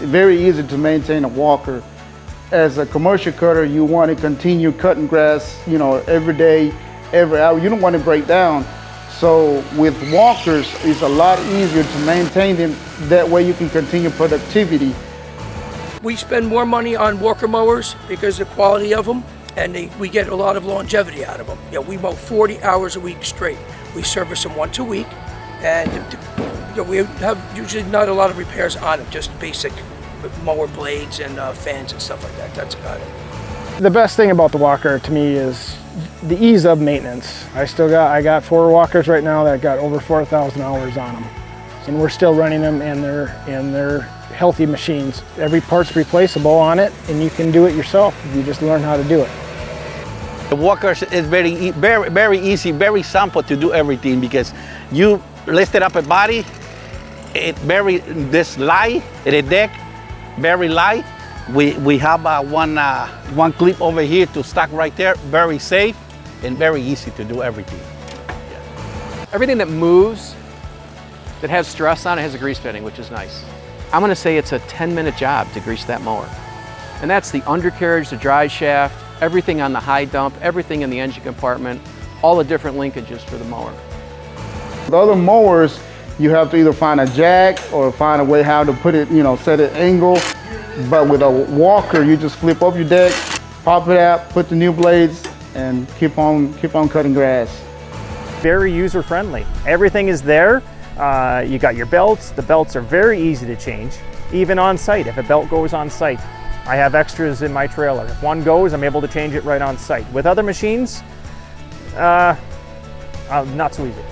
very easy to maintain a walker. As a commercial cutter, you want to continue cutting grass, every day, every hour. You don't want to break down. So with walkers, it's a lot easier to maintain them. That way you can continue productivity. We spend more money on Walker mowers because of the quality of them, and we get a lot of longevity out of them. We mow 40 hours a week straight. We service them once a week, and we have usually not a lot of repairs on them, just basic mower blades and fans and stuff like that. That's about it. The best thing about the walker to me is the ease of maintenance. I got 4 walkers right now that got over 4,000 hours on them, and we're still running them, and they're healthy machines. Every part's replaceable on it, and you can do it yourself if you just learn how to do it. The walker is very easy, very simple to do everything, because you lift it up a body, it this light, the deck, very light. We have one clip over here to stack right there, very safe and very easy to do everything. Yeah. Everything that moves, that has stress on it, has a grease fitting, which is nice. I'm gonna say it's a 10-minute job to grease that mower. And that's the undercarriage, the drive shaft, everything on the high dump, everything in the engine compartment, all the different linkages for the mower. The other mowers, you have to either find a jack or find a way how to put it, set it angle. But with a walker, you just flip up your deck, pop it out, put the new blades, and keep on cutting grass. Very user-friendly. Everything is there. You got your belts. The belts are very easy to change, even on site. If a belt goes on site, I have extras in my trailer. If one goes, I'm able to change it right on site. With other machines, not so easy.